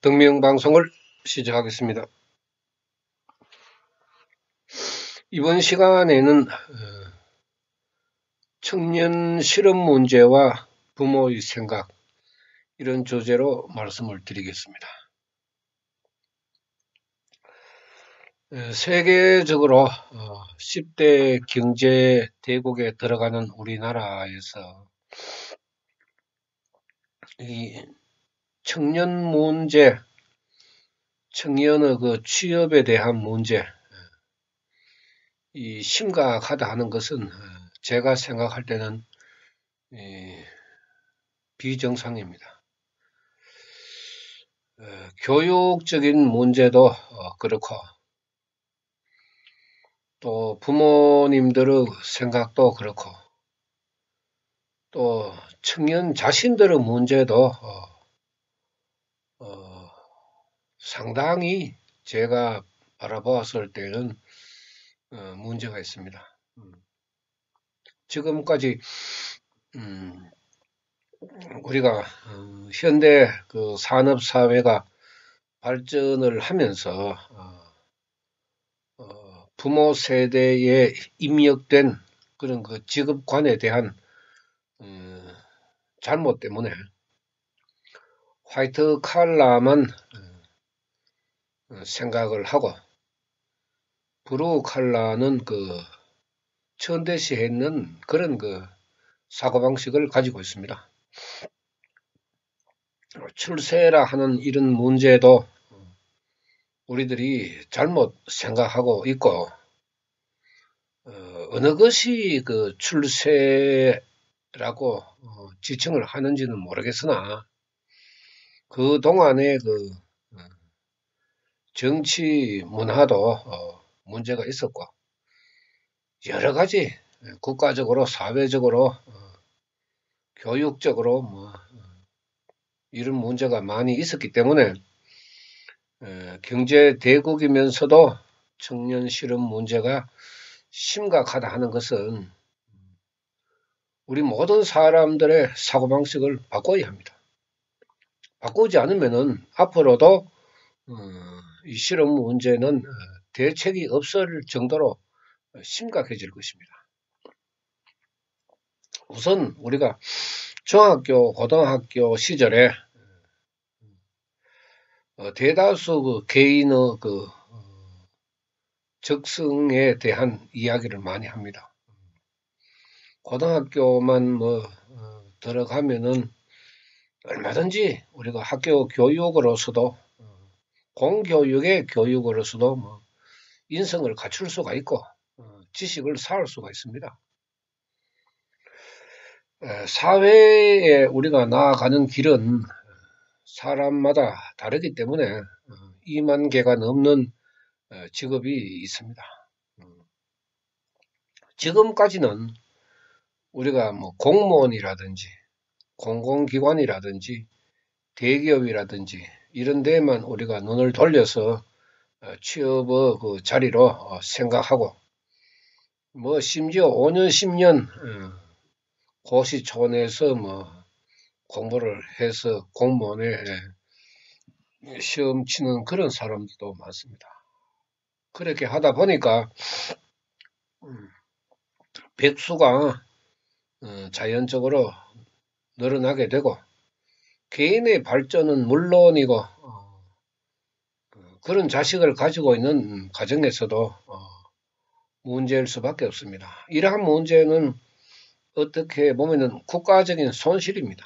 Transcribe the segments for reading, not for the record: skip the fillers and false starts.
등명방송을 시작하겠습니다. 이번 시간에는 청년 실업 문제와 부모의 생각, 이런 주제로 말씀을 드리겠습니다. 세계적으로 10대 경제 대국에 들어가는 우리나라에서 이 청년 문제, 청년의 그 취업에 대한 문제, 이 심각하다 하는 것은 제가 생각할 때는 비정상입니다. 교육적인 문제도 그렇고, 또 부모님들의 생각도 그렇고, 또 청년 자신들의 문제도 상당히 제가 바라보았을 때는 문제가 있습니다. 지금까지 우리가 현대 그 산업 사회가 발전을 하면서 부모 세대에 입력된 그런 그 직업관에 대한 잘못 때문에 화이트 칼라만 생각을 하고 브루 칼라는 그 천대시했는 그런 그 사고방식을 가지고 있습니다. 출세라 하는 이런 문제도 우리들이 잘못 생각하고 있고, 어느 것이 그 출세라고 지칭을 하는지는 모르겠으나, 그 동안의 그 정치 문화도 문제가 있었고, 여러 가지 국가적으로, 사회적으로, 교육적으로 뭐 이런 문제가 많이 있었기 때문에 경제 대국이면서도 청년 실업 문제가 심각하다 하는 것은 우리 모든 사람들의 사고방식을 바꿔야 합니다. 바꾸지 않으면은 앞으로도 이 실업 문제는 대책이 없을 정도로 심각해질 것입니다. 우선 우리가 중학교, 고등학교 시절에 대다수 그 개인의 그 적성에 대한 이야기를 많이 합니다. 고등학교만 뭐 들어가면은 얼마든지 우리가 학교 교육으로서도 공교육의 교육으로서도 뭐 인성을 갖출 수가 있고 지식을 쌓을 수가 있습니다. 사회에 우리가 나아가는 길은 사람마다 다르기 때문에 2만 개가 넘는 직업이 있습니다. 지금까지는 우리가 뭐 공무원이라든지 공공기관이라든지 대기업이라든지 이런 데만 우리가 눈을 돌려서 취업의 그 자리로 생각하고, 뭐 심지어 5년 10년 고시촌에서 뭐 공부를 해서 공무원에 시험 치는 그런 사람들도 많습니다. 그렇게 하다 보니까 백수가 자연적으로 늘어나게 되고, 개인의 발전은 물론이고 그런 자식을 가지고 있는 가정에서도 문제일 수밖에 없습니다. 이러한 문제는 어떻게 보면은 국가적인 손실입니다.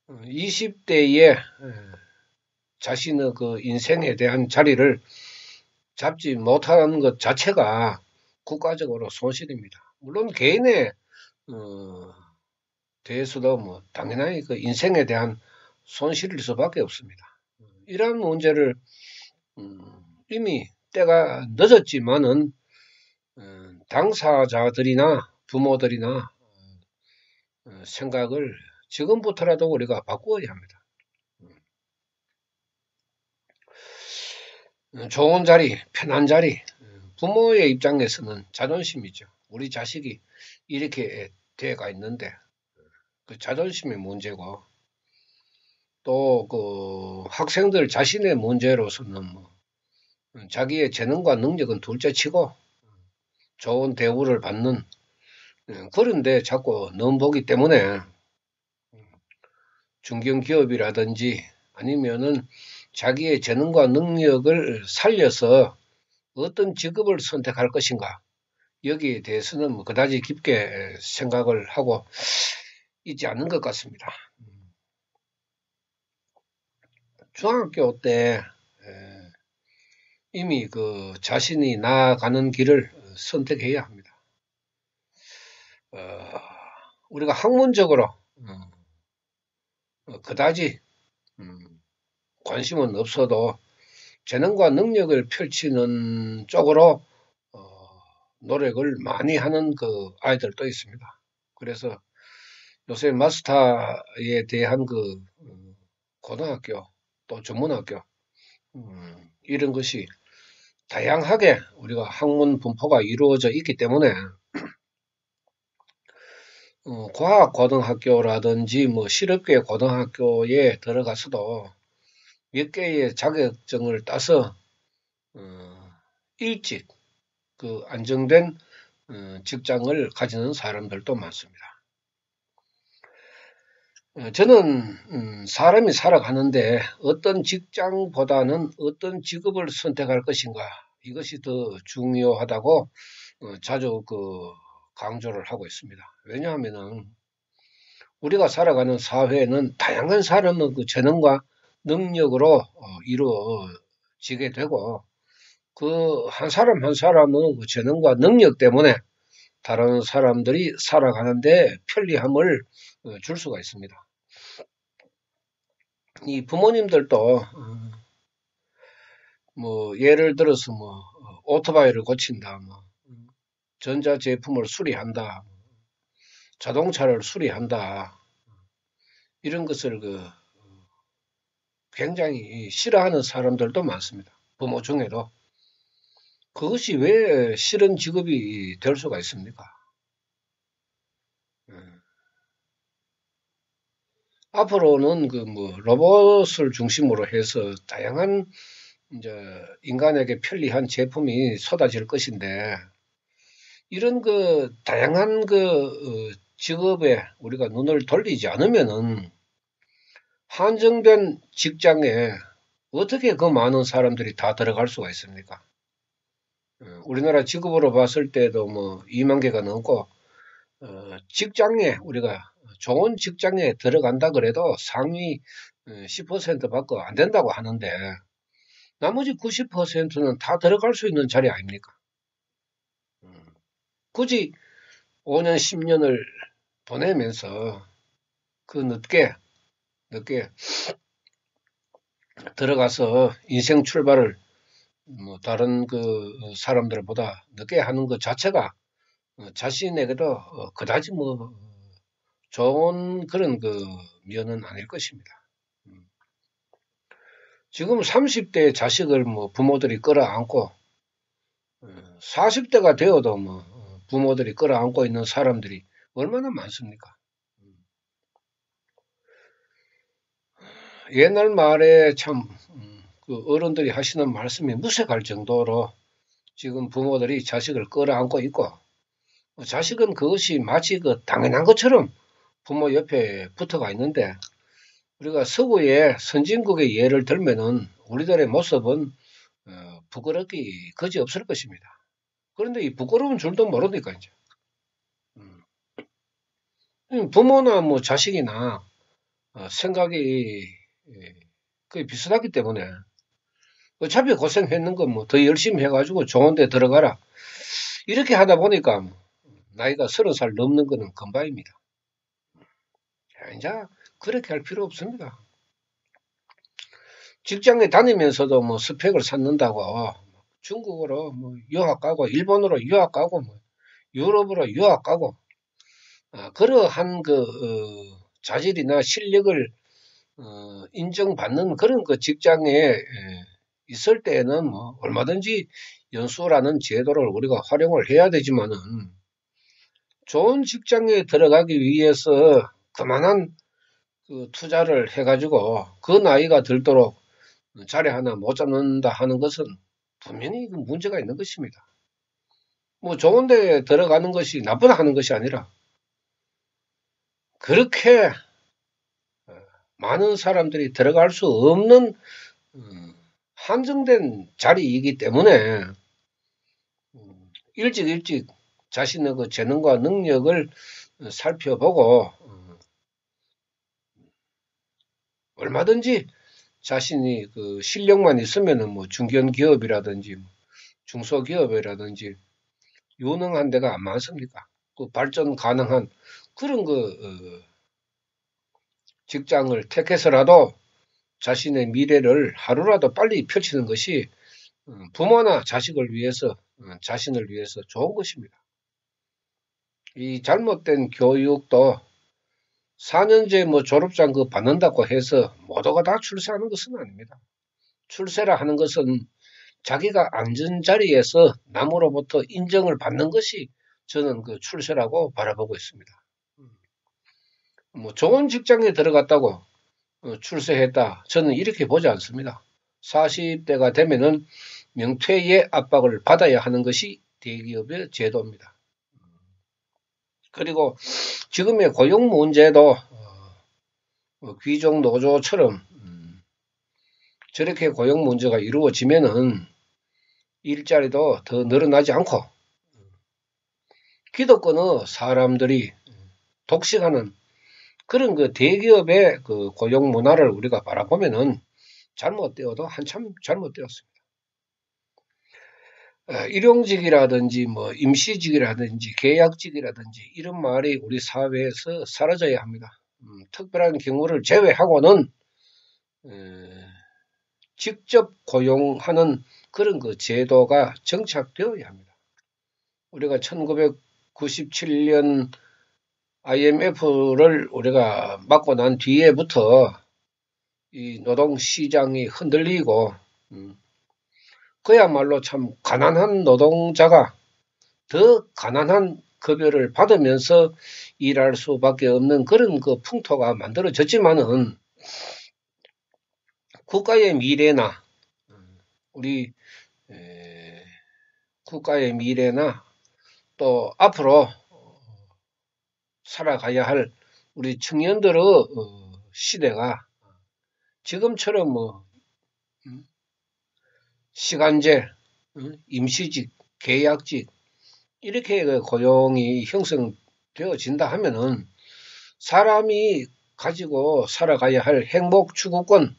20대에 자신의 그 인생에 대한 자리를 잡지 못하는 것 자체가 국가적으로 손실입니다. 물론 개인에 대해서도 뭐 당연히 그 인생에 대한 손실일 수밖에 없습니다. 이러한 문제를 이미 때가 늦었지만은 당사자들이나 부모들이나 생각을 지금부터라도 우리가 바꾸어야 합니다. 좋은 자리, 편한 자리, 부모의 입장에서는 자존심이죠. 우리 자식이 이렇게 돼가 있는데 그 자존심의 문제고, 또 그 학생들 자신의 문제로서는 뭐 자기의 재능과 능력은 둘째치고 좋은 대우를 받는 그런데 자꾸 넘보기 때문에 중견기업이라든지 아니면은 자기의 재능과 능력을 살려서 어떤 직업을 선택할 것인가 여기에 대해서는 뭐 그다지 깊게 생각을 하고 있지 않는 것 같습니다. 중학교 때 이미 그 자신이 나아가는 길을 선택해야 합니다. 어, 우리가 학문적으로 그다지 관심은 없어도 재능과 능력을 펼치는 쪽으로 노력을 많이 하는 그 아이들도 있습니다. 그래서 요새 마스터에 대한 그 고등학교 또 전문학교 이런 것이 다양하게 우리가 학문 분포가 이루어져 있기 때문에 과학 고등학교라든지 뭐 실업계 고등학교에 들어가서도 몇 개의 자격증을 따서 일찍 그 안정된 직장을 가지는 사람들도 많습니다. 저는 사람이 살아가는데 어떤 직장보다는 어떤 직업을 선택할 것인가 이것이 더 중요하다고 자주 그 강조를 하고 있습니다. 왜냐하면은 우리가 살아가는 사회는 다양한 사람의 그 재능과 능력으로 이루어지게 되고 그 한 사람 한 사람의 그 재능과 능력 때문에 다른 사람들이 살아가는데 편리함을 줄 수가 있습니다. 이 부모님들도 뭐 예를 들어서 뭐 오토바이를 고친다, 뭐 전자 제품을 수리한다, 자동차를 수리한다 이런 것을 그 굉장히 싫어하는 사람들도 많습니다. 부모 중에도 그것이 왜 싫은 직업이 될 수가 있습니까? 앞으로는 그 뭐 로봇을 중심으로 해서 다양한 이제 인간에게 편리한 제품이 쏟아질 것인데 이런 그 다양한 그 직업에 우리가 눈을 돌리지 않으면은 한정된 직장에 어떻게 그 많은 사람들이 다 들어갈 수가 있습니까? 우리나라 직업으로 봤을 때도 뭐 2만 개가 넘고 직장에 우리가 좋은 직장에 들어간다 그래도 상위 10%밖에 안 된다고 하는데 나머지 90%는 다 들어갈 수 있는 자리 아닙니까? 굳이 5년, 10년을 보내면서 그 늦게 들어가서 인생 출발을 뭐 다른 그 사람들보다 늦게 하는 것 자체가 자신에게도 그다지 뭐 좋은 그런 그 면은 아닐 것입니다. 지금 30대 자식을 뭐 부모들이 끌어안고 40대가 되어도 뭐 부모들이 끌어안고 있는 사람들이 얼마나 많습니까? 옛날 말에 참 그 어른들이 하시는 말씀이 무색할 정도로 지금 부모들이 자식을 끌어안고 있고 자식은 그것이 마치 그 당연한 것처럼 부모 옆에 붙어가 있는데 우리가 서구의 선진국의 예를 들면은 우리들의 모습은 부끄럽기 그지없을 것입니다. 그런데 이 부끄러운 줄도 모르니까 이제 부모나 뭐 자식이나 생각이 거의 비슷하기 때문에 어차피 고생했는 건 뭐 더 열심히 해가지고 좋은 데 들어가라 이렇게 하다 보니까 나이가 30살 넘는 거는 금방입니다. 이제 그렇게 할 필요 없습니다. 직장에 다니면서도 뭐 스펙을 쌓는다고 중국으로 뭐 유학 가고 일본으로 유학 가고 뭐 유럽으로 유학 가고 그러한 그 자질이나 실력을 인정받는 그런 그 직장에 있을 때에는 뭐 얼마든지 연수라는 제도를 우리가 활용을 해야 되지만은 좋은 직장에 들어가기 위해서 그만한 그 투자를 해가지고 그 나이가 들도록 자리 하나 못 잡는다 하는 것은 분명히 그 문제가 있는 것입니다. 뭐 좋은 데 들어가는 것이 나쁘다 하는 것이 아니라 그렇게 많은 사람들이 들어갈 수 없는 한정된 자리이기 때문에 일찍 자신의 그 재능과 능력을 살펴보고 얼마든지 자신이 그 실력만 있으면은 뭐 중견기업이라든지 중소기업이라든지 유능한 데가 많습니까? 그 발전 가능한 그런 그 직장을 택해서라도 자신의 미래를 하루라도 빨리 펼치는 것이 부모나 자식을 위해서 자신을 위해서 좋은 것입니다. 이 잘못된 교육도 4년제 뭐 졸업장 그 받는다고 해서 모두가 다 출세하는 것은 아닙니다. 출세라 하는 것은 자기가 앉은 자리에서 남으로부터 인정을 받는 것이 저는 그 출세라고 바라보고 있습니다. 뭐 좋은 직장에 들어갔다고 출세했다. 저는 이렇게 보지 않습니다. 40대가 되면은 명퇴의 압박을 받아야 하는 것이 대기업의 제도입니다. 그리고 지금의 고용 문제도 귀족 노조처럼 저렇게 고용 문제가 이루어지면은 일자리도 더 늘어나지 않고 기득권의 사람들이 독식하는 그런 그 대기업의 그 고용 문화를 우리가 바라보면은 잘못되어도 한참 잘못되었습니다. 일용직이라든지 뭐 임시직이라든지 계약직이라든지 이런 말이 우리 사회에서 사라져야 합니다. 특별한 경우를 제외하고는 직접 고용하는 그런 그 제도가 정착되어야 합니다. 우리가 1997년 IMF를 우리가 맞고 난 뒤에부터 이 노동시장이 흔들리고 그야말로 참 가난한 노동자가 더 가난한 급여를 받으면서 일할 수밖에 없는 그런 그 풍토가 만들어졌지만은 국가의 미래나 우리 국가의 미래나 또 앞으로 살아가야 할 우리 청년들의 시대가 지금처럼 뭐 시간제, 임시직, 계약직 이렇게 고용이 형성되어진다 하면은 사람이 가지고 살아가야 할 행복 추구권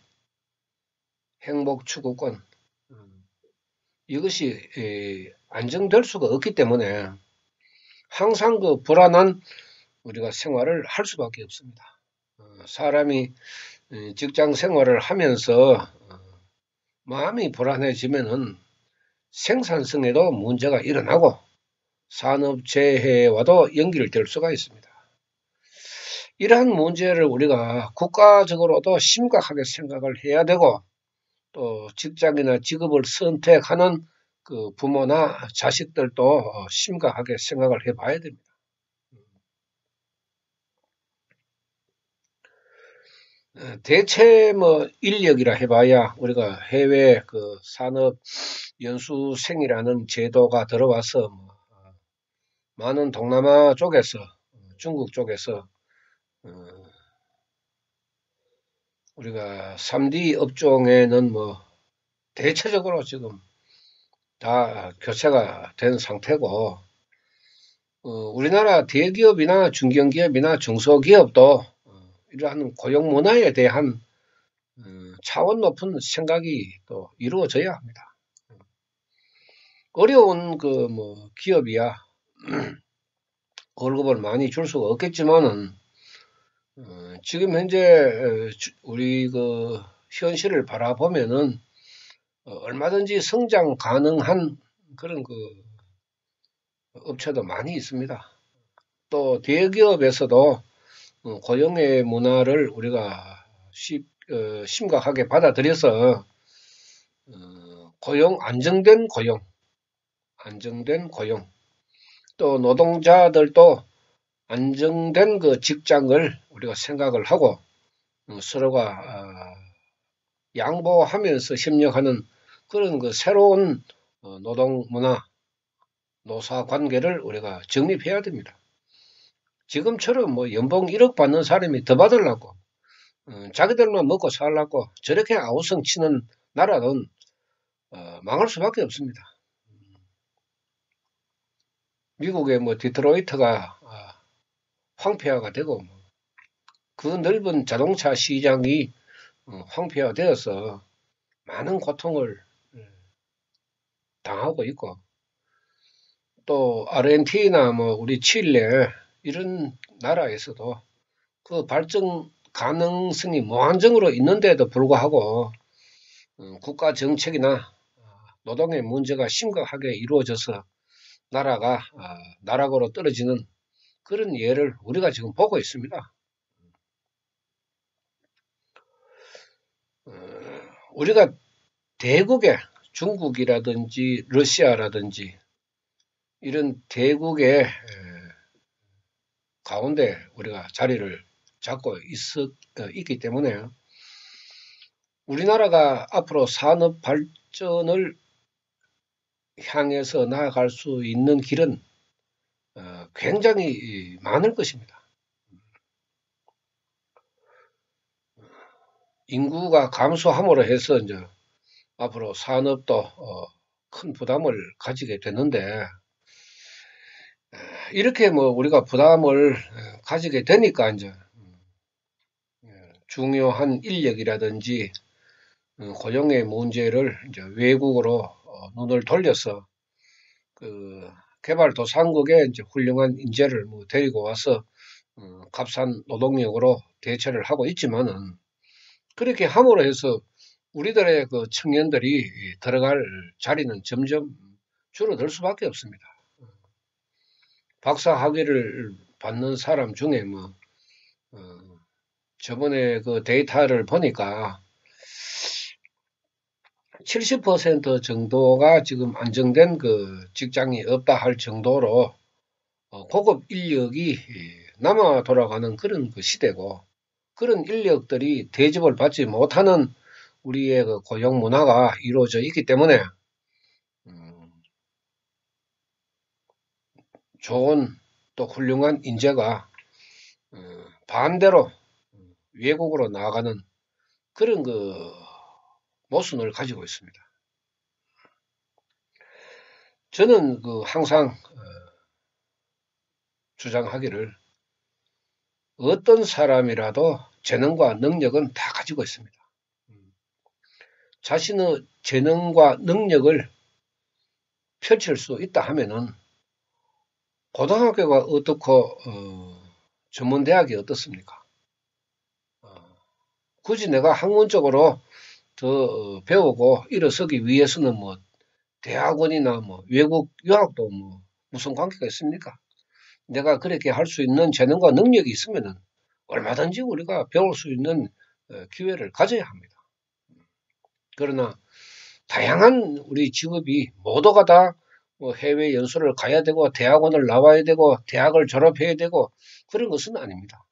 이것이 안정될 수가 없기 때문에 항상 그 불안한 우리가 생활을 할 수밖에 없습니다. 사람이 직장 생활을 하면서 마음이 불안해지면은 생산성에도 문제가 일어나고 산업재해와도 연결될 수가 있습니다. 이러한 문제를 우리가 국가적으로도 심각하게 생각을 해야 되고 또 직장이나 직업을 선택하는 그 부모나 자식들도 심각하게 생각을 해봐야 됩니다. 대체 뭐 인력이라 해봐야 우리가 해외 그 산업 연수생이라는 제도가 들어와서 뭐 많은 동남아 쪽에서 중국 쪽에서 우리가 3D 업종에는 뭐 대체적으로 지금 다 교체가 된 상태고 우리나라 대기업이나 중견기업이나 중소기업도 이러한 고용 문화에 대한 차원 높은 생각이 또 이루어져야 합니다. 어려운 그 뭐 기업이야 월급을 많이 줄 수가 없겠지만은 지금 현재 우리 그 현실을 바라보면은 얼마든지 성장 가능한 그런 그 업체도 많이 있습니다. 또 대기업에서도 고용의 문화를 우리가 심각하게 받아들여서 안정된 고용, 또 노동자들도 안정된 그 직장을 우리가 생각을 하고 서로가 양보하면서 협력하는 그런 그 새로운 노동 문화, 노사 관계를 우리가 정립해야 됩니다. 지금처럼 뭐 연봉 1억 받는 사람이 더 받으려고 자기들만 먹고 살려고 저렇게 아우성 치는 나라는 망할 수밖에 없습니다. 미국의 뭐 디트로이트가 황폐화가 되고 그 넓은 자동차 시장이 황폐화되어서 많은 고통을 당하고 있고 또 아르헨티나 뭐 우리 칠레 이런 나라에서도 그 발전 가능성이 무한정으로 있는데도 불구하고 국가 정책이나 노동의 문제가 심각하게 이루어져서 나라가 나락으로 떨어지는 그런 예를 우리가 지금 보고 있습니다. 우리가 대국의 중국이라든지 러시아라든지 이런 대국의 가운데 우리가 자리를 잡고 있기 때문에 우리나라가 앞으로 산업 발전을 향해서 나아갈 수 있는 길은 굉장히 많을 것입니다. 인구가 감소함으로 해서 이제 앞으로 산업도 큰 부담을 가지게 되는데 이렇게 뭐 우리가 부담을 가지게 되니까 이제 중요한 인력이라든지 고용의 문제를 이제 외국으로 눈을 돌려서 그 개발도상국에 이제 훌륭한 인재를 뭐 데리고 와서 값싼 노동력으로 대체를 하고 있지만은 그렇게 함으로 해서 우리들의 그 청년들이 들어갈 자리는 점점 줄어들 수밖에 없습니다. 박사 학위를 받는 사람 중에 뭐 저번에 그 데이터를 보니까 70% 정도가 지금 안정된 그 직장이 없다 할 정도로 고급 인력이 남아 돌아가는 그런 그 시대고 그런 인력들이 대접을 받지 못하는 우리의 그 고용 문화가 이루어져 있기 때문에 좋은 또 훌륭한 인재가 반대로 외국으로 나아가는 그런 그 모순을 가지고 있습니다. 저는 그 항상 주장하기를 어떤 사람이라도 재능과 능력은 다 가지고 있습니다. 자신의 재능과 능력을 펼칠 수 있다 하면은 고등학교가 어떻고 전문대학이 어떻습니까? 굳이 내가 학문적으로 더 배우고 일어서기 위해서는 뭐 대학원이나 뭐 외국 유학도 뭐 무슨 관계가 있습니까? 내가 그렇게 할 수 있는 재능과 능력이 있으면은 얼마든지 우리가 배울 수 있는 기회를 가져야 합니다. 그러나 다양한 우리 직업이 모두가 다 뭐 해외 연수를 가야 되고 대학원을 나와야 되고 대학을 졸업해야 되고 그런 것은 아닙니다.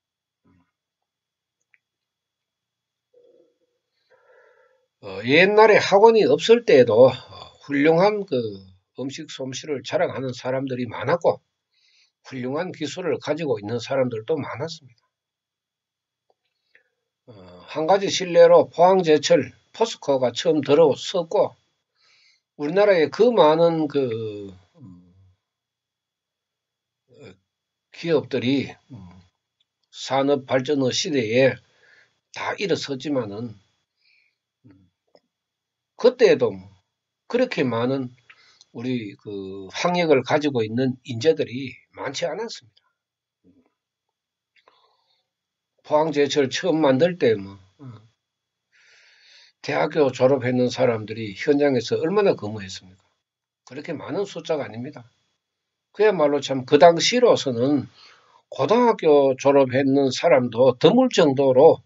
옛날에 학원이 없을 때에도 훌륭한 그 음식 솜씨를 자랑하는 사람들이 많았고 훌륭한 기술을 가지고 있는 사람들도 많았습니다. 한 가지 실례로 포항제철 포스코가 처음 들어섰고 우리나라에 그 많은 그 기업들이 산업 발전의 시대에 다 일어섰지만은 그때에도 그렇게 많은 우리 그 학력을 가지고 있는 인재들이 많지 않았습니다. 포항제철 처음 만들 때 뭐 대학교 졸업했는 사람들이 현장에서 얼마나 근무했습니까? 그렇게 많은 숫자가 아닙니다. 그야말로 참 그 당시로서는 고등학교 졸업했는 사람도 드물 정도로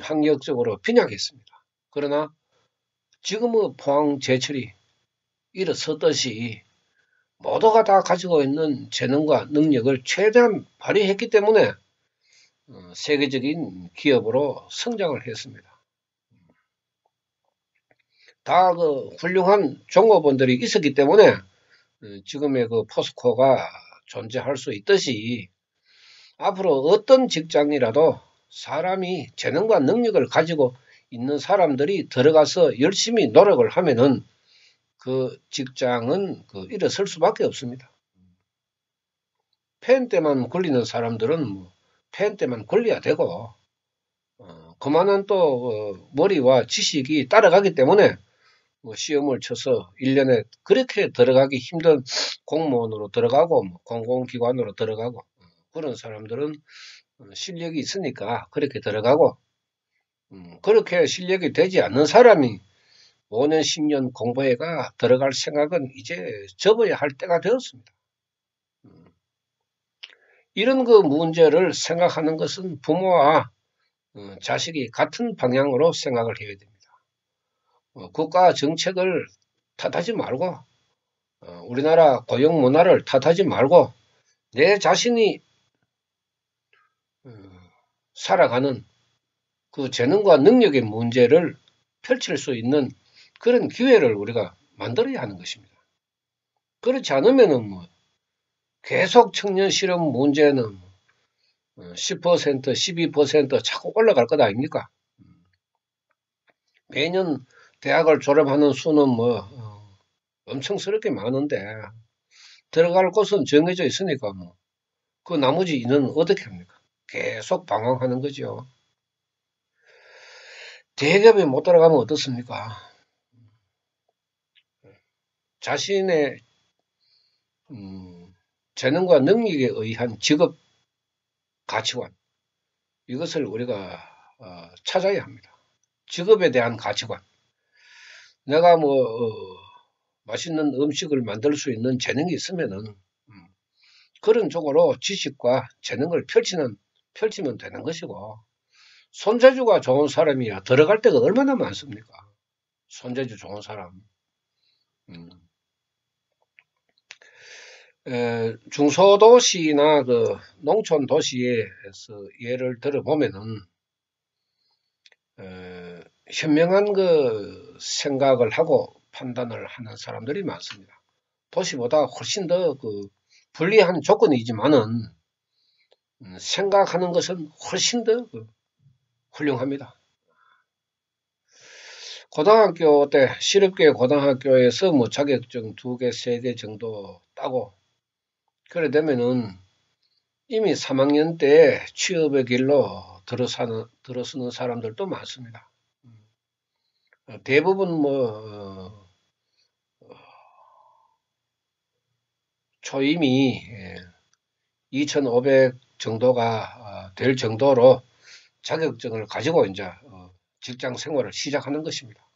학력적으로 빈약했습니다. 그러나 지금의 포항제철이 일어섰듯이 모두가 다 가지고 있는 재능과 능력을 최대한 발휘했기 때문에 세계적인 기업으로 성장을 했습니다. 다 그 훌륭한 종업원들이 있었기 때문에 지금의 그 포스코가 존재할 수 있듯이 앞으로 어떤 직장이라도 사람이 재능과 능력을 가지고 있는 사람들이 들어가서 열심히 노력을 하면은 그 직장은 그 일어설 수밖에 없습니다. 펜 때만 굴리는 사람들은 뭐 펜 때만 굴려야 되고 그만한 또 머리와 지식이 따라가기 때문에 뭐 시험을 쳐서 1년에 그렇게 들어가기 힘든 공무원으로 들어가고 뭐 공공기관으로 들어가고 그런 사람들은 실력이 있으니까 그렇게 들어가고 그렇게 실력이 되지 않는 사람이 5년 10년 공부해가 들어갈 생각은 이제 접어야 할 때가 되었습니다. 이런 그 문제를 생각하는 것은 부모와 자식이 같은 방향으로 생각을 해야 됩니다. 국가 정책을 탓하지 말고 우리나라 고용 문화를 탓하지 말고 내 자신이 살아가는 그 재능과 능력의 문제를 펼칠 수 있는 그런 기회를 우리가 만들어야 하는 것입니다. 그렇지 않으면은 뭐 계속 청년 실업 문제는 10%, 12% 자꾸 올라갈 것 아닙니까? 매년 대학을 졸업하는 수는 뭐 엄청스럽게 많은데 들어갈 곳은 정해져 있으니까 뭐 그 나머지 인은 어떻게 합니까? 계속 방황하는 거죠. 대기업에 못 들어가면 어떻습니까? 자신의 재능과 능력에 의한 직업 가치관 이것을 우리가 찾아야 합니다. 직업에 대한 가치관. 내가 뭐 맛있는 음식을 만들 수 있는 재능이 있으면은 그런 쪽으로 지식과 재능을 펼치면 되는 것이고 손재주가 좋은 사람이야 들어갈 데가 얼마나 많습니까? 손재주 좋은 사람. 중소도시나 그 농촌 도시에서 예를 들어보면은 현명한 그 생각을 하고 판단을 하는 사람들이 많습니다. 도시보다 훨씬 더 그 불리한 조건이지만은 생각하는 것은 훨씬 더 훌륭합니다. 고등학교 때 실업계 고등학교에서 뭐 자격증 2개, 3개 정도 따고 그래 되면은 이미 3학년 때 취업의 길로 들어서는 사람들도 많습니다. 대부분 뭐 초임이 2,500 정도가 될 정도로 자격증을 가지고 이제 직장 생활을 시작하는 것입니다.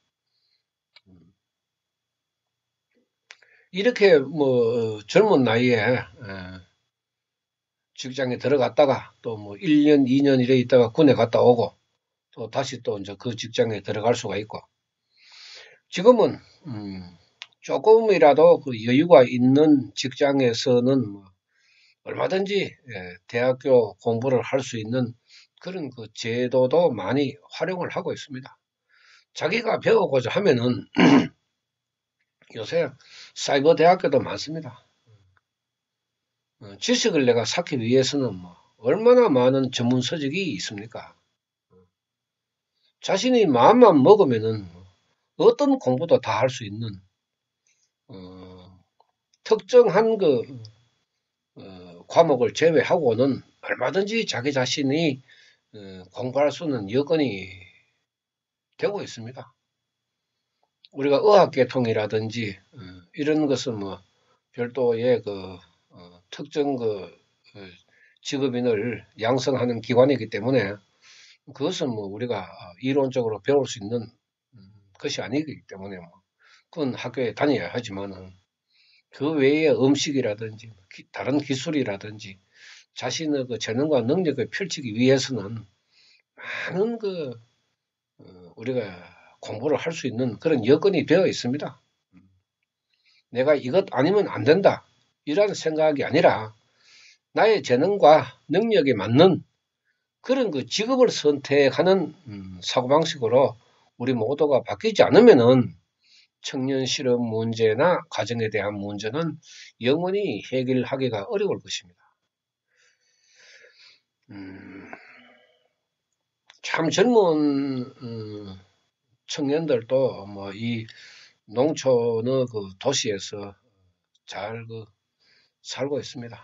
이렇게 뭐 젊은 나이에 직장에 들어갔다가 또 뭐 1년, 2년 이래 있다가 군에 갔다 오고 또 다시 또 이제 그 직장에 들어갈 수가 있고 지금은 조금이라도 그 여유가 있는 직장에서는 뭐 얼마든지 대학교 공부를 할 수 있는 그런 그 제도도 많이 활용을 하고 있습니다. 자기가 배우고자 하면은 요새 사이버 대학교도 많습니다. 지식을 내가 쌓기 위해서는 뭐 얼마나 많은 전문 서적이 있습니까? 자신이 마음만 먹으면은 어떤 공부도 다 할 수 있는 특정한 그 과목을 제외하고는 얼마든지 자기 자신이 공부할 수 있는 여건이 되고 있습니다. 우리가 의학계통이라든지 이런 것은 뭐 별도의 그 특정 그 직업인을 양성하는 기관이기 때문에 그것은 뭐 우리가 이론적으로 배울 수 있는 것이 아니기 때문에 뭐 그건 학교에 다녀야 하지만은 그 외에 음식이라든지 다른 기술이라든지 자신의 그 재능과 능력을 펼치기 위해서는 많은 그 우리가 공부를 할 수 있는 그런 여건이 되어 있습니다. 내가 이것 아니면 안 된다. 이런 생각이 아니라 나의 재능과 능력에 맞는 그런 그 직업을 선택하는 사고방식으로 우리 모두가 바뀌지 않으면은 청년 실업 문제나 가정에 대한 문제는 영원히 해결하기가 어려울 것입니다. 참 젊은 청년들도 뭐 이 농촌의 그 도시에서 잘 그 살고 있습니다.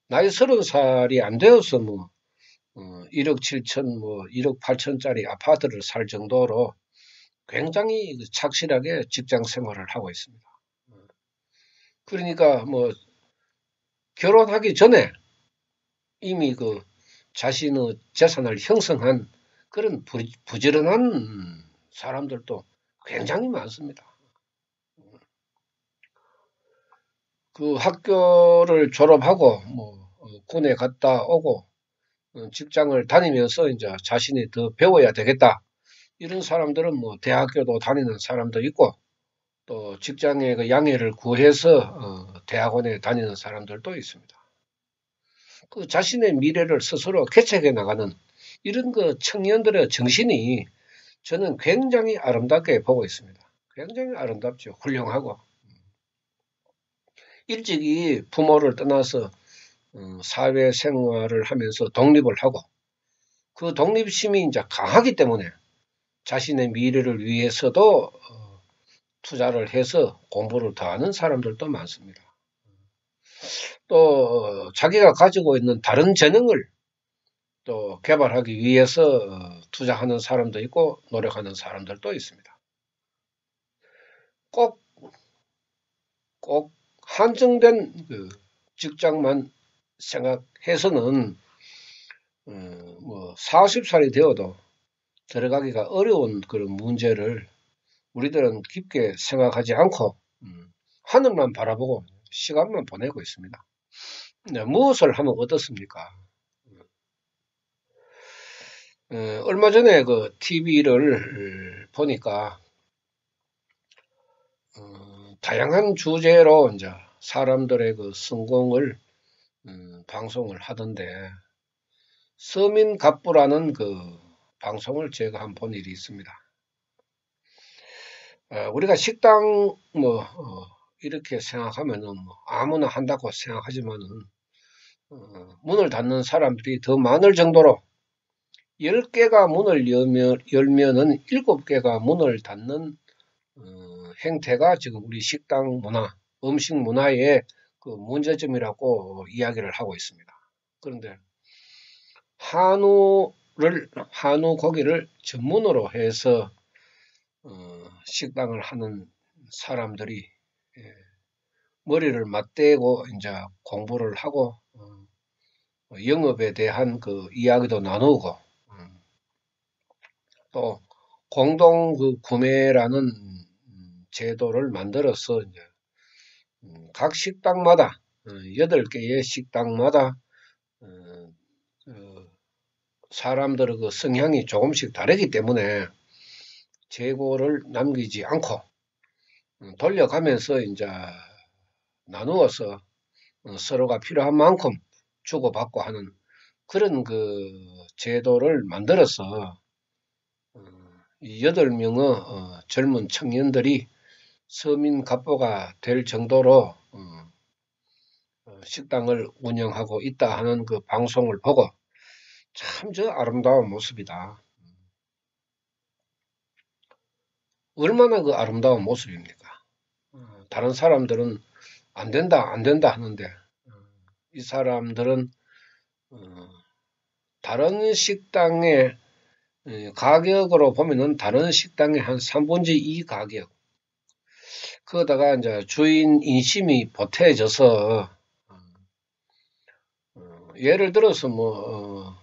나이 30살이 안 되어서 뭐 1억 7천 뭐 1억 8천짜리 아파트를 살 정도로 굉장히 착실하게 직장 생활을 하고 있습니다. 그러니까 뭐 결혼하기 전에 이미 그 자신의 재산을 형성한 그런 부지런한 사람들도 굉장히 많습니다. 그 학교를 졸업하고 뭐 군에 갔다 오고 직장을 다니면서 이제 자신이 더 배워야 되겠다. 이런 사람들은 뭐 대학교도 다니는 사람도 있고 또 직장의 그 양해를 구해서 대학원에 다니는 사람들도 있습니다. 그 자신의 미래를 스스로 개척해 나가는 이런 그 청년들의 정신이 저는 굉장히 아름답게 보고 있습니다. 굉장히 아름답죠. 훌륭하고. 일찍이 부모를 떠나서 사회생활을 하면서 독립을 하고 그 독립심이 이제 강하기 때문에 자신의 미래를 위해서도 투자를 해서 공부를 더 하는 사람들도 많습니다. 또 자기가 가지고 있는 다른 재능을 또 개발하기 위해서 투자하는 사람도 있고 노력하는 사람들도 있습니다. 꼭 한정된 그 직장만 생각해서는 뭐 40살이 되어도 들어가기가 어려운 그런 문제를 우리들은 깊게 생각하지 않고 하늘만 바라보고 시간만 보내고 있습니다. 네, 무엇을 하면 어떻습니까? 얼마 전에 그 TV를 보니까 다양한 주제로 이제 사람들의 그 성공을 방송을 하던데 서민갑부라는 그 방송을 제가 한번 본 일이 있습니다. 우리가 식당 뭐 이렇게 생각하면은 뭐 아무나 한다고 생각하지만은 문을 닫는 사람들이 더 많을 정도로 10개가 문을 열면은 7개가 문을 닫는 행태가 지금 우리 식당 문화, 음식 문화의 그 문제점이라고 이야기를 하고 있습니다. 그런데 한우 고기를 전문으로 해서 식당을 하는 사람들이 머리를 맞대고 이제 공부를 하고 영업에 대한 그 이야기도 나누고 또 공동 그 구매라는 제도를 만들어서 이제 각 식당마다 8개의 식당마다 사람들의 그 성향이 조금씩 다르기 때문에 재고를 남기지 않고 돌려가면서 이제 나누어서 서로가 필요한 만큼 주고받고 하는 그런 그 제도를 만들어서 8명의 젊은 청년들이 서민갑부가 될 정도로 식당을 운영하고 있다 하는 그 방송을 보고 참 저 아름다운 모습이다. 얼마나 그 아름다운 모습입니까? 다른 사람들은 안 된다, 안 된다 하는데 이 사람들은 다른 식당의 가격으로 보면은 다른 식당의 한 3분의 2 가격. 그러다가 이제 주인 인심이 보태져서 예를 들어서 뭐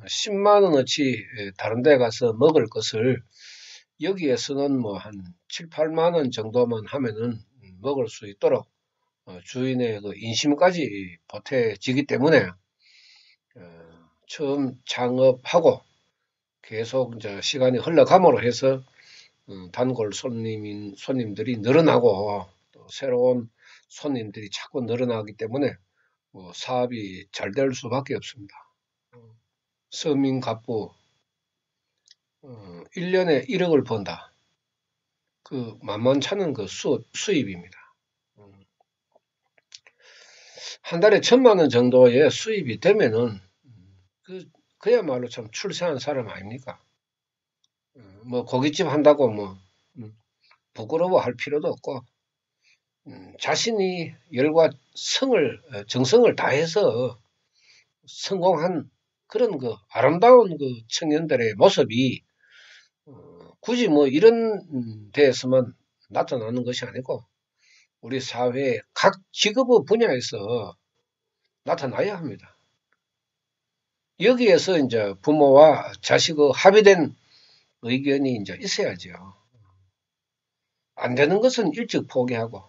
10만 원어치 다른 데 가서 먹을 것을 여기에서는 뭐 한 7, 8만 원 정도만 하면은 먹을 수 있도록 주인의 그 인심까지 보태지기 때문에 처음 창업하고 계속 이제 시간이 흘러감으로 해서 단골 손님들이 늘어나고 또 새로운 손님들이 자꾸 늘어나기 때문에 뭐 사업이 잘 될 수밖에 없습니다. 서민 갑부 1년에 1억을 번다. 그 만만찮은 그 수입입니다. 한 달에 1,000만 원 정도의 수입이 되면은 그야말로 참 출세한 사람 아닙니까? 뭐 고깃집 한다고 뭐 부끄러워할 필요도 없고 자신이 열과 정성을 다해서 성공한 그런 그 아름다운 그 청년들의 모습이 굳이 뭐 이런 데에서만 나타나는 것이 아니고 우리 사회의 각 직업의 분야에서 나타나야 합니다. 여기에서 이제 부모와 자식의 합의된 의견이 이제 있어야죠. 안 되는 것은 일찍 포기하고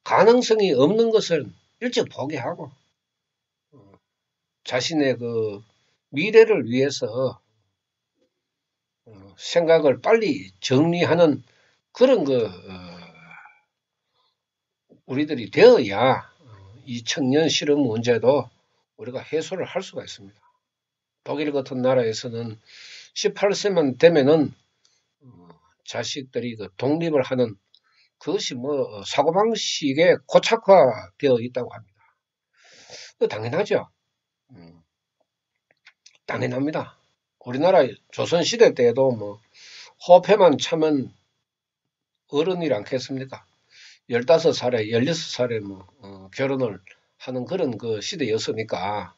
가능성이 없는 것은 일찍 포기하고 자신의 그 미래를 위해서 생각을 빨리 정리하는 그런 우리들이 되어야 이 청년 실업 문제도 우리가 해소를 할 수가 있습니다. 독일 같은 나라에서는 18세만 되면은 자식들이 그 독립을 하는 그것이 뭐 사고방식에 고착화되어 있다고 합니다. 당연하죠. 당연합니다. 우리나라 조선시대 때에도 뭐 호패만 차면 어른이라 않겠습니까? 15살에 16살에 뭐 결혼을 하는 그런 그 시대였으니까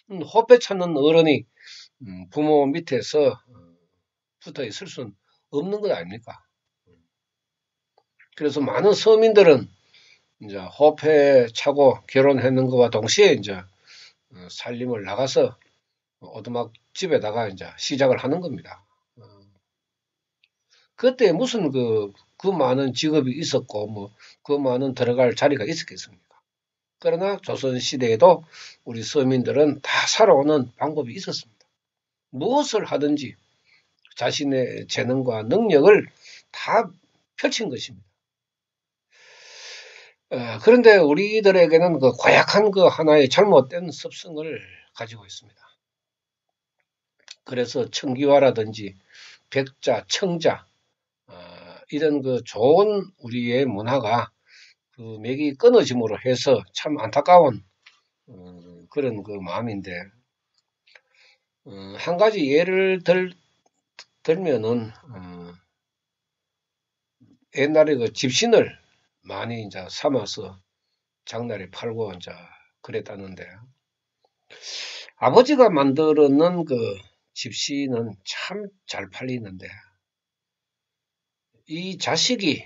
호패 찾는 어른이 부모 밑에서 붙어 있을 수는 없는 것 아닙니까? 그래서 많은 서민들은 이제 호패 차고 결혼했는 것과 동시에 이제 살림을 나가서 오두막 집에다가 이제 시작을 하는 겁니다. 그때 무슨 그 많은 직업이 있었고, 뭐, 그 많은 들어갈 자리가 있었겠습니까? 그러나 조선시대에도 우리 서민들은 다 살아오는 방법이 있었습니다. 무엇을 하든지 자신의 재능과 능력을 다 펼친 것입니다. 그런데 우리들에게는 그 고약한 그 하나의 잘못된 습성을 가지고 있습니다. 그래서 청기화라든지 백자, 청자, 이런 그 좋은 우리의 문화가 그 맥이 끊어짐으로 해서 참 안타까운 그런 그 마음인데, 한 가지 예를 들면은, 옛날에 그 집신을 많이 이제 삼아서 장날에 팔고 이제 그랬다는데, 아버지가 만들어 놓은 그 집신은 참 잘 팔리는데, 이 자식이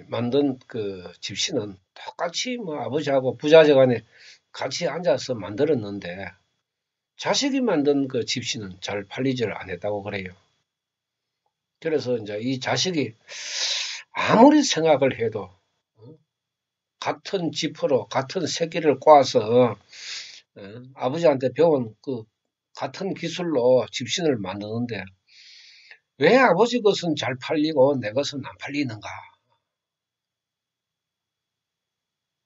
만든 그 집신은 똑같이 뭐 아버지하고 부자재간에 같이 앉아서 만들었는데, 자식이 만든 그 집신은 잘 팔리지를 않았다고 그래요. 그래서 이제 이 자식이 아무리 생각을 해도 같은 지퍼로 같은 새끼를 꼬아서 아버지한테 배운 그 같은 기술로 집신을 만드는데 왜 아버지 것은 잘 팔리고 내 것은 안 팔리는가?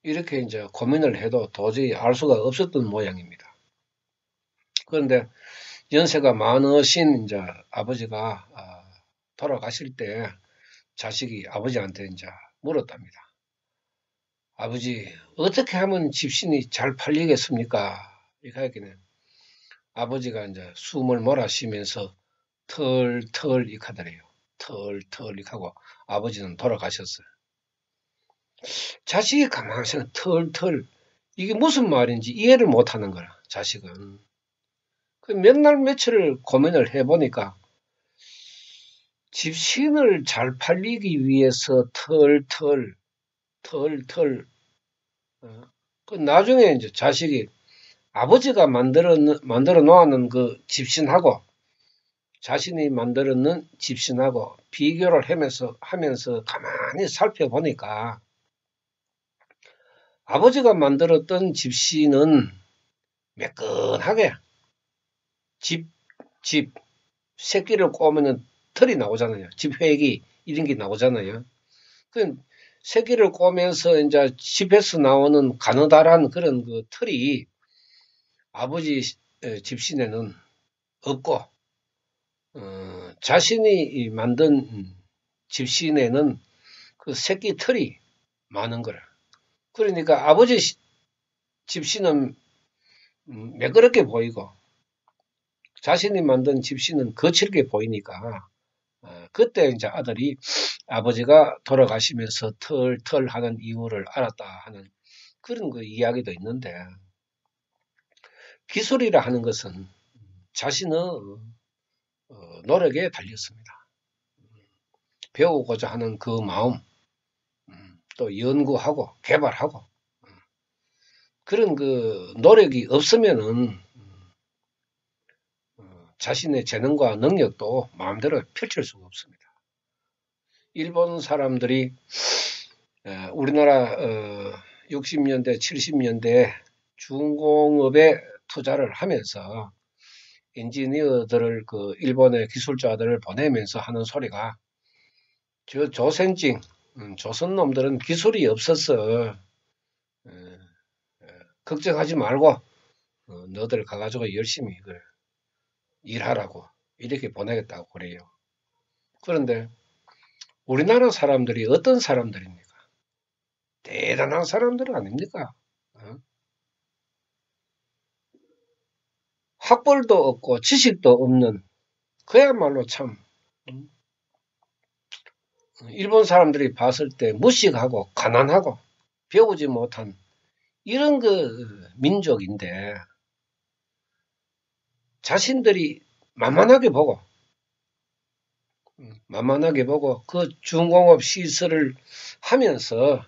이렇게 이제 고민을 해도 도저히 알 수가 없었던 모양입니다. 그런데 연세가 많으신 이제 아버지가 돌아가실 때 자식이 아버지한테 이제 물었답니다. 아버지, 어떻게 하면 집신이 잘 팔리겠습니까? 이렇게 하기는 아버지가 이제 숨을 몰아쉬면서 털털 이렇게 하더래요. 털털 이렇게 하고 아버지는 돌아가셨어요. 자식이 가만히 생각 털털 이게 무슨 말인지 이해를 못하는 거야. 자식은. 몇 날 며칠을 고민을 해보니까 집신을 잘 팔리기 위해서 털털 그 나중에 이제 자식이 아버지가 만들어 놓는 그 집신하고 자신이 만들어 놓은 집신하고 비교를 하면서 가만히 살펴보니까 아버지가 만들었던 집신은 매끈하게 집 새끼를 꼬으면 털이 나오잖아요. 집회기 이런 게 나오잖아요. 그 새끼를 꼬면서 이제 집에서 나오는 가느다란 그런 그 털이 아버지 집신에는 없고, 자신이 만든 집신에는 그 새끼 털이 많은 거라. 그러니까 아버지 집신은 매끄럽게 보이고, 자신이 만든 집신은 거칠게 보이니까, 그때 이제 아들이 아버지가 돌아가시면서 털 하는 이유를 알았다 하는 그런 그 이야기도 있는데, 기술이라 하는 것은 자신의 노력에 달렸습니다. 배우고자 하는 그 마음, 또 연구하고 개발하고 그런 그 노력이 없으면은 자신의 재능과 능력도 마음대로 펼칠 수가 없습니다. 일본 사람들이 우리나라 60년대, 70년대 중공업에 투자를 하면서 엔지니어들을 그 일본의 기술자들을 보내면서 하는 소리가 저 조선징, 조선 놈들은 기술이 없어서 걱정하지 말고 너들 가가지고 열심히 일하라고 이렇게 보내겠다고 그래요. 그런데 우리나라 사람들이 어떤 사람들입니까? 대단한 사람들 아닙니까? 학벌도 없고 지식도 없는 그야말로 참 일본 사람들이 봤을 때 무식하고 가난하고 배우지 못한 이런 그 민족인데 자신들이 만만하게 보고 그 중공업 시설을 하면서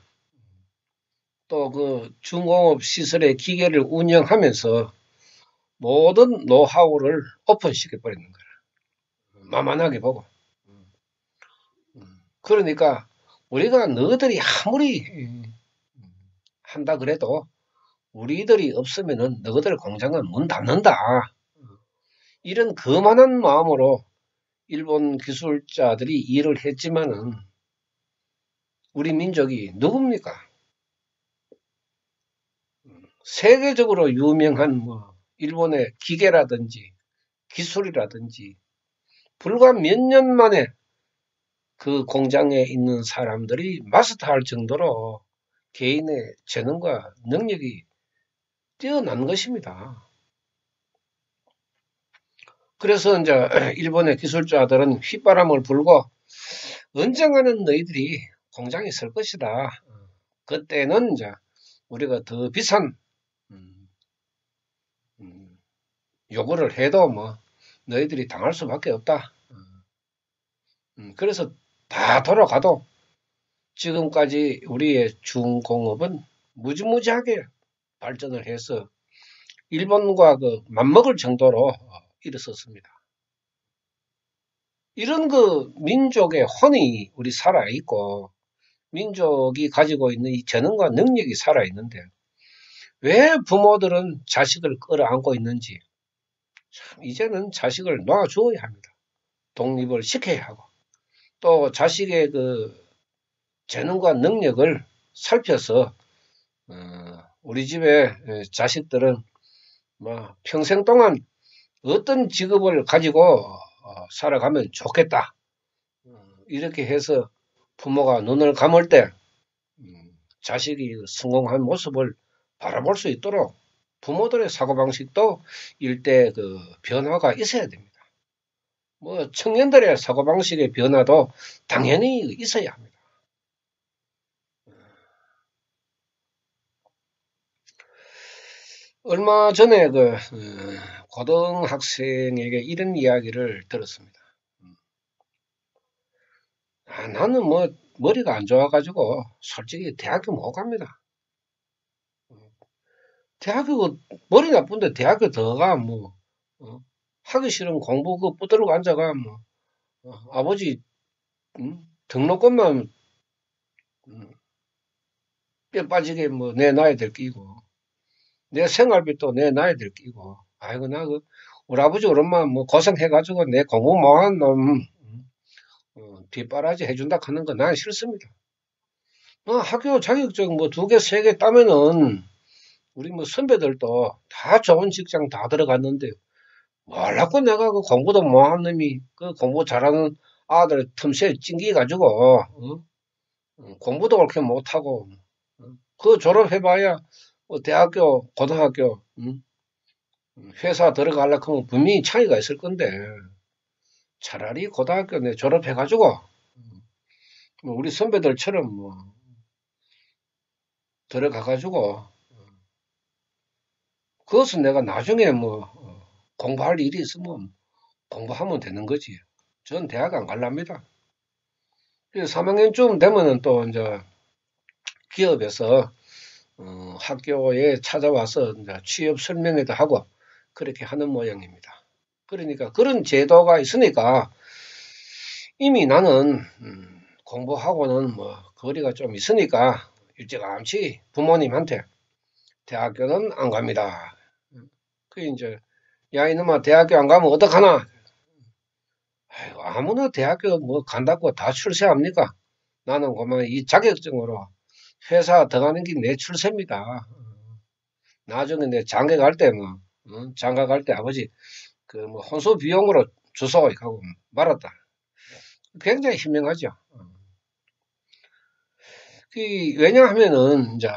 또 그 중공업 시설의 기계를 운영하면서 모든 노하우를 오픈시켜 버리는 거야. 만만하게 보고. 그러니까 우리가 너희들이 아무리 한다 그래도 우리들이 없으면은 너희들 공장은 문 닫는다. 이런 거만한 마음으로 일본 기술자들이 일을 했지만은 우리 민족이 누굽니까? 세계적으로 유명한 뭐 일본의 기계라든지 기술이라든지 불과 몇 년 만에 그 공장에 있는 사람들이 마스터할 정도로 개인의 재능과 능력이 뛰어난 것입니다. 그래서 이제 일본의 기술자들은 휘바람을 불고 언젠가는 너희들이 공장이 설 것이다. 그때는 이제 우리가 더 비싼 요구를 해도 뭐 너희들이 당할 수밖에 없다. 그래서 다 돌아가도 지금까지 우리의 중공업은 무지무지하게 발전을 해서 일본과 그 맞먹을 정도로 일어섰습니다. 이런 그 민족의 혼이 우리 살아있고 민족이 가지고 있는 이 재능과 능력이 살아있는데 왜 부모들은 자식을 끌어안고 있는지 참 이제는 자식을 놔주어야 합니다. 독립을 시켜야 하고 또 자식의 그 재능과 능력을 살펴서 우리 집의 자식들은 뭐 평생 동안 어떤 직업을 가지고 살아가면 좋겠다. 이렇게 해서 부모가 눈을 감을 때 자식이 성공한 모습을 바라볼 수 있도록 부모들의 사고방식도 일대 그 변화가 있어야 됩니다. 뭐 청년들의 사고방식의 변화도 당연히 있어야 합니다. 얼마 전에 그 고등학생에게 이런 이야기를 들었습니다. 나는 뭐 머리가 안 좋아가지고 솔직히 대학교 못 갑니다. 대학교 머리 나쁜데 대학교 들어가 뭐 하기 싫은 공부 그 붙들고 앉아가 뭐 아버지 등록금만 뼈 빠지게 뭐 내놔야 될 끼고 내 생활비도 내놔야 될 끼고 아이고 나 그 우리 아버지 우리 엄마 뭐 고생해가지고 내 공부 못한 놈 뒷바라지 해준다 하는 거 난 싫습니다. 학교 자격증 뭐 2개, 3개 따면은 우리 뭐 선배들도 다 좋은 직장 다 들어갔는데 몰랐고 내가 그 공부도 못한 놈이 그 공부 잘하는 아들 틈새에 찡기가지고 공부도 그렇게 못하고 그 졸업해봐야 대학교, 고등학교, 회사 들어가려고 하면 분명히 차이가 있을 건데 차라리 고등학교 내 졸업해가지고 뭐 우리 선배들처럼 뭐 들어가가지고 그것은 내가 나중에 뭐 공부할 일이 있으면 공부하면 되는 거지. 전 대학 안 갈랍니다. 3학년쯤 되면은 또 이제 기업에서 학교에 찾아와서 이제 취업 설명회도 하고 그렇게 하는 모양입니다. 그러니까 그런 제도가 있으니까 이미 나는 공부하고는 뭐 거리가 좀 있으니까 일찌감치 부모님한테 대학교는 안 갑니다. 그 이제 야 이놈아 대학교 안 가면 어떡하나? 아이고, 아무나 대학교 뭐 간다고 다 출세합니까? 나는 그만 이 자격증으로 회사 들어가는 게 내 출세입니다. 나중에 내 장가 갈 때 뭐, 장가 갈 때 아버지 그 뭐 혼수 비용으로 주소 하고 말았다. 굉장히 현명하죠. 왜냐하면은 이제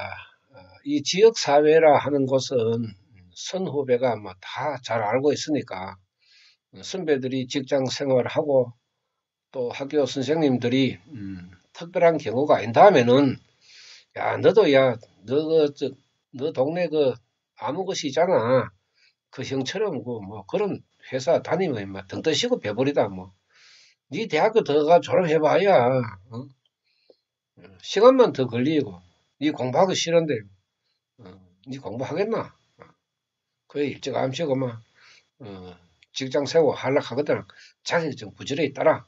이 지역 사회라 하는 것은 선후배가 뭐 다 잘 알고 있으니까 선배들이 직장 생활을 하고 또 학교 선생님들이 특별한 경우가 아니다 하면은 야 너도 너 동네 그 아무 것이 있잖아. 그 형처럼 그 뭐 그런 회사 다니면 막 등 떠시고 배버리다 뭐. 네 대학교 들어가 졸업해봐야 시간만 더 걸리고 네 공부하기 싫은데 네 공부하겠나? 그래 일찌감치 그만 직장 세우고 하락하거든. 자격증 부지런히 따라.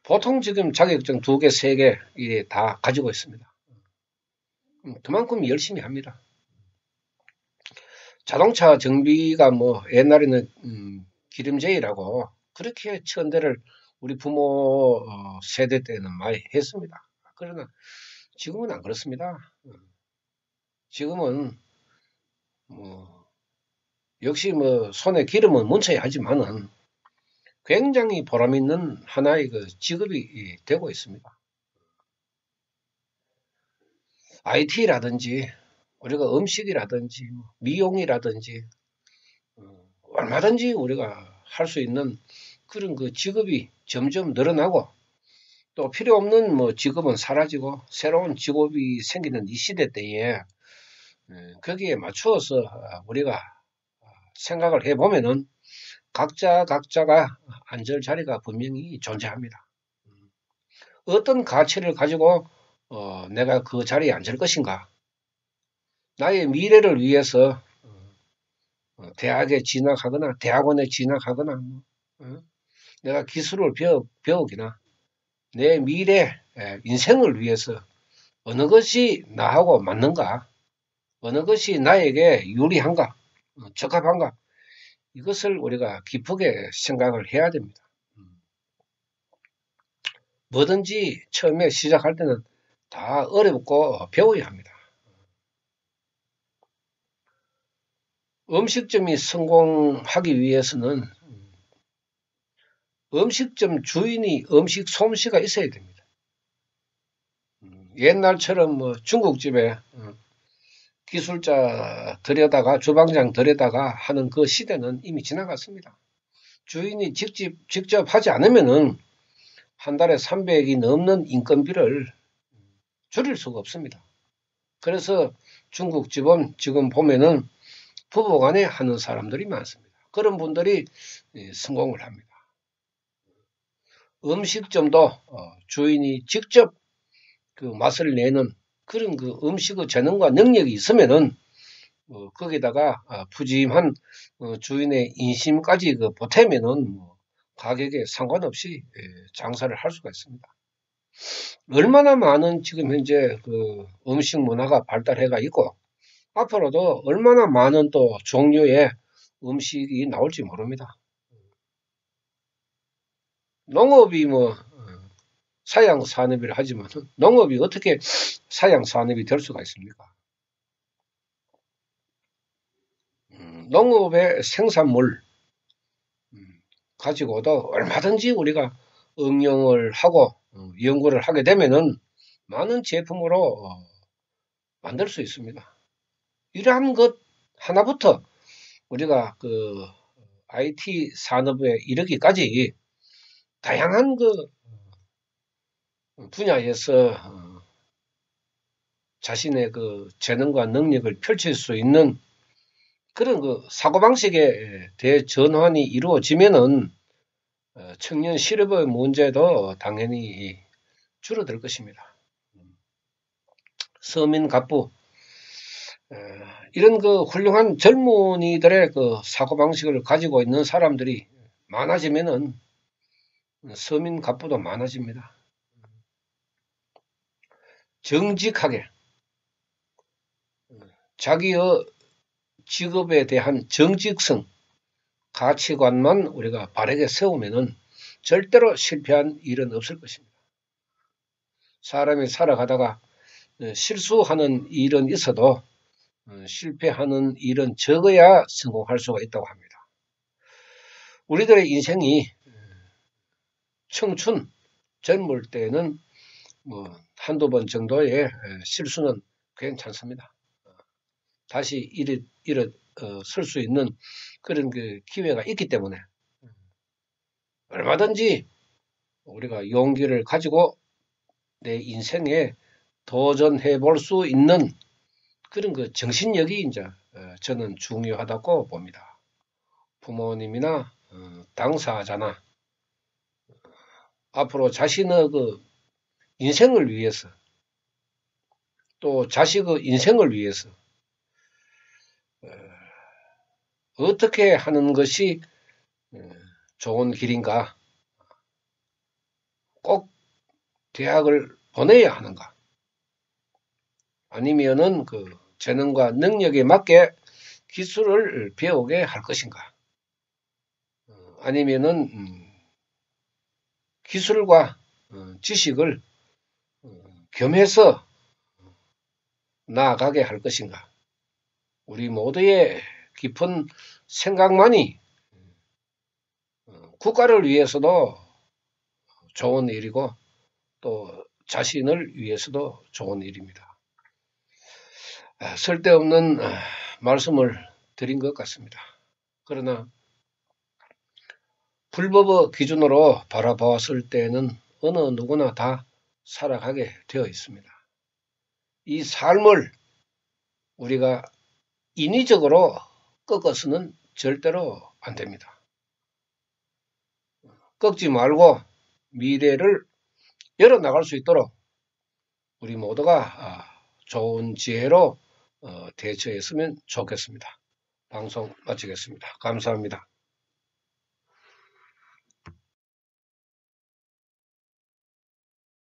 보통 지금 자격증 2개, 3개 이게 다 가지고 있습니다. 그만큼 열심히 합니다. 자동차 정비가 뭐 옛날에는 기름제이라고 그렇게 천대를 우리 부모 세대 때는 많이 했습니다. 그러나 지금은 안 그렇습니다. 지금은 뭐 역시 뭐 손에 기름은 묻혀야 하지만은 굉장히 보람 있는 하나의 그 직업이 되고 있습니다. IT라든지 우리가 음식이라든지 미용이라든지 얼마든지 우리가 할 수 있는 그런 그 직업이 점점 늘어나고 또 필요 없는 뭐 직업은 사라지고 새로운 직업이 생기는 이 시대 때에 거기에 맞추어서 우리가 생각을 해보면은 각자가 앉을 자리가 분명히 존재합니다. 어떤 가치를 가지고 내가 그 자리에 앉을 것인가? 나의 미래를 위해서 대학에 진학하거나 대학원에 진학하거나 내가 기술을 배우기나 내 미래 인생을 위해서 어느 것이 나하고 맞는가? 어느 것이 나에게 유리한가? 적합한가? 이것을 우리가 깊게 생각을 해야 됩니다. 뭐든지 처음에 시작할 때는 다 어렵고 배워야 합니다. 음식점이 성공하기 위해서는 음식점 주인이 음식 솜씨가 있어야 됩니다. 옛날처럼 뭐 중국집에 기술자 들여다가 주방장 들여다가 하는 그 시대는 이미 지나갔습니다. 주인이 직접 하지 않으면은 한 달에 300이 넘는 인건비를 줄일 수가 없습니다. 그래서 중국집은 지금 보면은 부부간에 하는 사람들이 많습니다. 그런 분들이 성공을 합니다. 음식점도 주인이 직접 그 맛을 내는 그런 그 음식의 재능과 능력이 있으면은 거기다가 푸짐한 주인의 인심까지 그 보태면은 가격에 상관없이 장사를 할 수가 있습니다. 얼마나 많은 지금 현재 그 음식 문화가 발달해가 있고 앞으로도 얼마나 많은 또 종류의 음식이 나올지 모릅니다. 농업이 뭐 사양 산업이라 하지만 농업이 어떻게 사양 산업이 될 수가 있습니까? 농업의 생산물 가지고도 얼마든지 우리가 응용을 하고 연구를 하게 되면은 많은 제품으로 만들 수 있습니다. 이러한 것 하나부터 우리가 그 IT 산업에 이르기까지 다양한 그 분야에서 자신의 그 재능과 능력을 펼칠 수 있는 그런 그 사고방식의 대전환이 이루어지면은 청년 실업의 문제도 당연히 줄어들 것입니다. 서민 갑부 이런 그 훌륭한 젊은이들의 그 사고방식을 가지고 있는 사람들이 많아지면은 서민 갑부도 많아집니다. 정직하게 자기의 직업에 대한 정직성, 가치관만 우리가 바르게 세우면은 절대로 실패한 일은 없을 것입니다. 사람이 살아가다가 실수하는 일은 있어도 실패하는 일은 적어야 성공할 수가 있다고 합니다. 우리들의 인생이 청춘, 젊을 때는 뭐 한두 번 정도의 실수는 괜찮습니다. 다시 일어설 수 있는 그런 그 기회가 있기 때문에 얼마든지 우리가 용기를 가지고 내 인생에 도전해 볼 수 있는 그런 그 정신력이 이제 저는 중요하다고 봅니다. 부모님이나 당사자나 앞으로 자신의 그 인생을 위해서 또 자식의 인생을 위해서 어떻게 하는 것이 좋은 길인가? 꼭 대학을 보내야 하는가? 아니면은 그 재능과 능력에 맞게 기술을 배우게 할 것인가? 아니면은 기술과 지식을 겸해서 나아가게 할 것인가? 우리 모두의 깊은 생각만이 국가를 위해서도 좋은 일이고 또 자신을 위해서도 좋은 일입니다. 쓸데없는 말씀을 드린 것 같습니다. 그러나 불법의 기준으로 바라보았을 때는 어느 누구나 다 살아가게 되어 있습니다. 이 삶을 우리가 인위적으로 꺾어서는 절대로 안 됩니다. 꺾지 말고 미래를 열어나갈 수 있도록 우리 모두가 좋은 지혜로 대처했으면 좋겠습니다. 방송 마치겠습니다. 감사합니다.